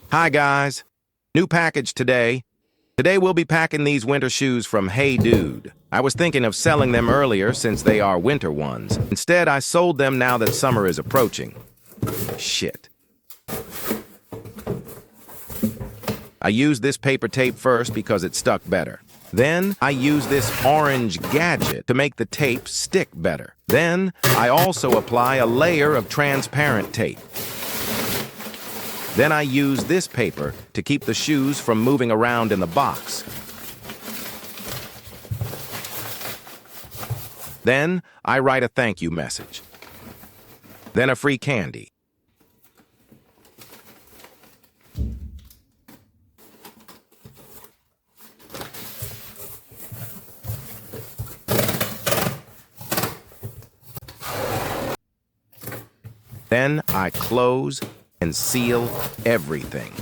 Hi guys, new package today. Today we'll be packing these winter shoes from Hey Dude. I was thinking of selling them earlier since they are winter ones. Instead, I sold them now that summer is approaching. Shit. I used this paper tape first because it stuck better. Then, I used this orange gadget to make the tape stick better. Then, I also apply a layer of transparent tape. Then I use this paper to keep the shoes from moving around in the box. Then I write a thank you message. Then a free candy. Then I close and seal everything.